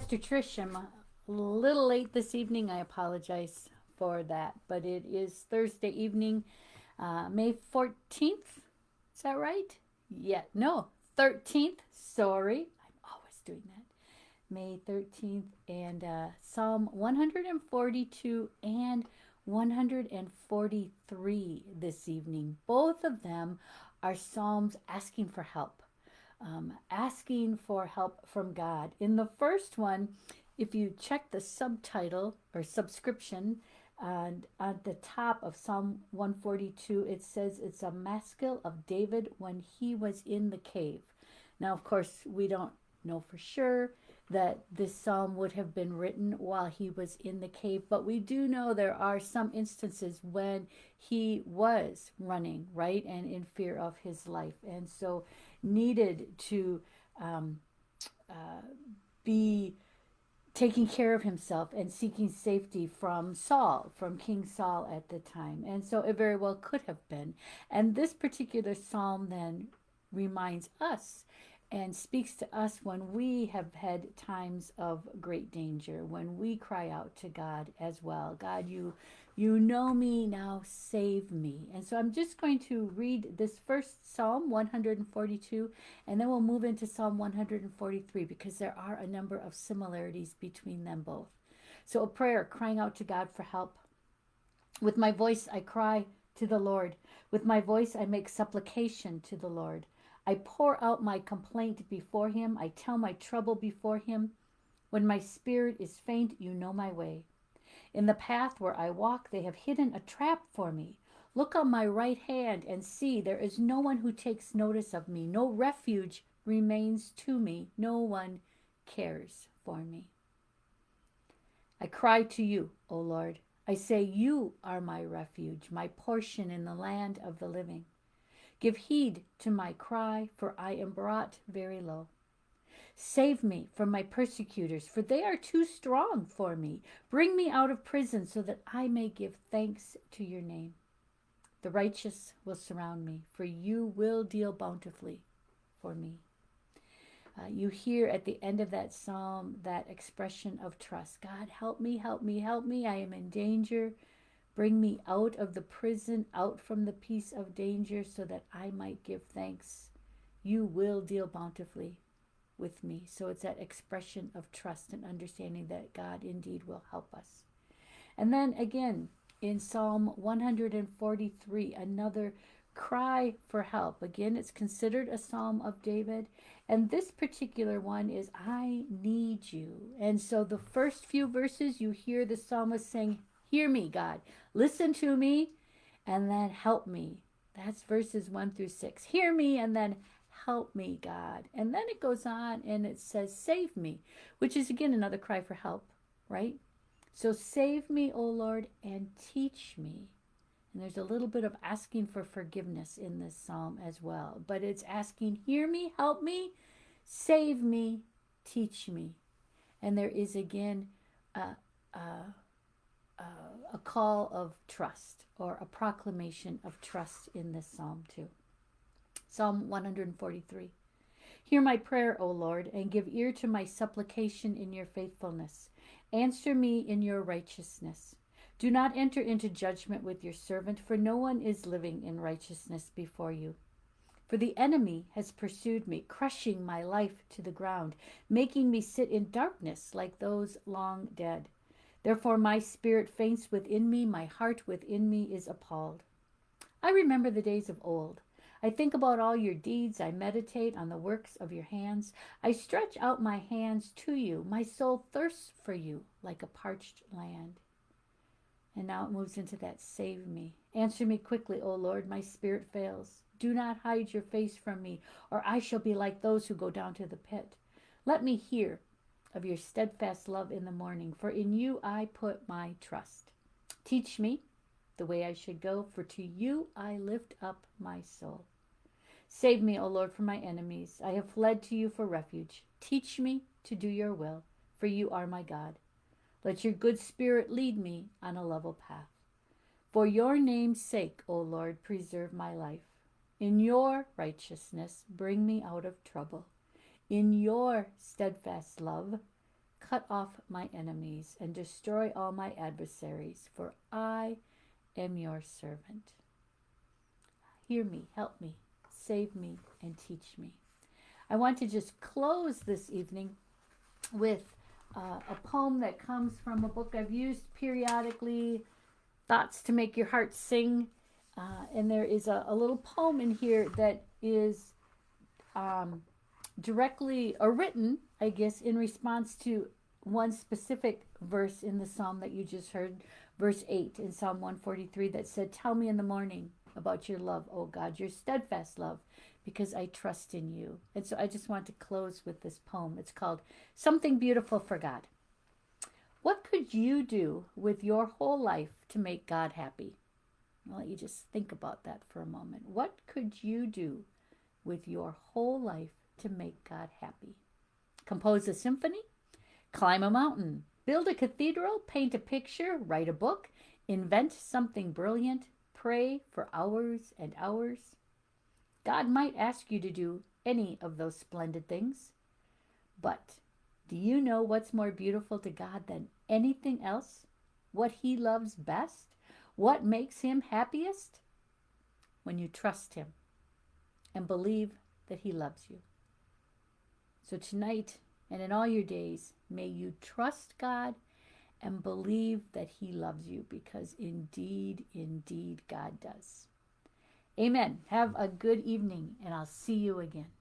Pastor Trish, I'm a little late this evening. I apologize for that, but it is Thursday evening, May 14th. Is that right? Yeah, no, 13th. Sorry, I'm always doing that. May 13th, and Psalm 142 and 143 this evening. Both of them are Psalms asking for help, asking for help from God. In the first one, if you check the subtitle or subscription, and at the top of Psalm 142, it says it's a maskil of David when he was in the cave. Now, of course, we don't know for sure that this psalm would have been written while he was in the cave, but we do know there are some instances when he was running, right, and in fear of his life, and so needed to um, uh, be taking care of himself and seeking safety from Saul, from King Saul at the time. And so it very well could have been. And this particular psalm then reminds us and speaks to us when we have had times of great danger, when we cry out to God as well. God, you know me, now save me. And so I'm just going to read this first Psalm 142, and then we'll move into Psalm 143 because there are a number of similarities between them both. So, a prayer crying out to God for help. With my voice, I cry to the Lord. With my voice, I make supplication to the Lord. I pour out my complaint before him. I tell my trouble before him. When my spirit is faint, you know my way. In the path where I walk, they have hidden a trap for me. Look on my right hand and see, there is no one who takes notice of me. No refuge remains to me. No one cares for me. I cry to you, O Lord. I say, you are my refuge, my portion in the land of the living. Give heed to my cry, for I am brought very low. Save me from my persecutors, for they are too strong for me. Bring me out of prison so that I may give thanks to your name. The righteous will surround me, for you will deal bountifully for me. You hear at the end of that psalm that expression of trust. God, help me, help me, help me. I am in danger. Bring me out of the prison, out from the peace of danger, so that I might give thanks. You will deal bountifully with me. So it's that expression of trust and understanding that God indeed will help us. And then again, in Psalm 143, another cry for help. Again, it's considered a psalm of David. And this particular one is, I need you. And so the first few verses, you hear the psalmist saying, hear me, God. Listen to me, and then help me. That's verses 1 through 6. Hear me, and then help me, God. And then it goes on and it says, save me, which is again another cry for help, right? So save me, O Lord, and teach me. And there's a little bit of asking for forgiveness in this psalm as well. But it's asking, hear me, help me, save me, teach me. And there is again a, a, a call of trust or a proclamation of trust in this psalm too. Psalm 143. Hear my prayer, O Lord, and give ear to my supplication in your faithfulness. Answer me in your righteousness. Do not enter into judgment with your servant, for no one is living in righteousness before you. For the enemy has pursued me, crushing my life to the ground, making me sit in darkness like those long dead. Therefore my spirit faints within me, my heart within me is appalled. I remember the days of old. I think about all your deeds. I meditate on the works of your hands. I stretch out my hands to you. My soul thirsts for you like a parched land. And now it moves into that save me. Answer me quickly, O Lord. My spirit fails. Do not hide your face from me, or I shall be like those who go down to the pit. Let me hear of your steadfast love in the morning, for in you I put my trust. Teach me the way I should go, for to you I lift up my soul. Save me, O Lord, from my enemies. I have fled to you for refuge. Teach me to do your will, for you are my God. Let your good spirit lead me on a level path. For your name's sake, O Lord, preserve my life. In your righteousness, bring me out of trouble. In your steadfast love, cut off my enemies and destroy all my adversaries, for I am your servant. Hear me, help me, save me, and teach me. I want to just close this evening with a poem that comes from a book I've used periodically, Thoughts to Make Your Heart Sing. And there is a little poem in here that is directly written, I guess, in response to one specific verse in the psalm that you just heard, verse 8 in Psalm 143, that said, "Tell me in the morning about your love, O God, your steadfast love, because I trust in you." And so I just want to close with this poem. It's called Something Beautiful for God. What could you do with your whole life to make God happy? I'll let you just think about that for a moment. What could you do with your whole life to make God happy? Compose a symphony, climb a mountain, build a cathedral, paint a picture, write a book, invent something brilliant, pray for hours and hours. God might ask you to do any of those splendid things. But do you know what's more beautiful to God than anything else? What he loves best? What makes him happiest? When you trust him and believe that he loves you. So tonight and in all your days, may you trust God and believe that he loves you, because indeed, indeed, God does. Amen. Have a good evening, and I'll see you again.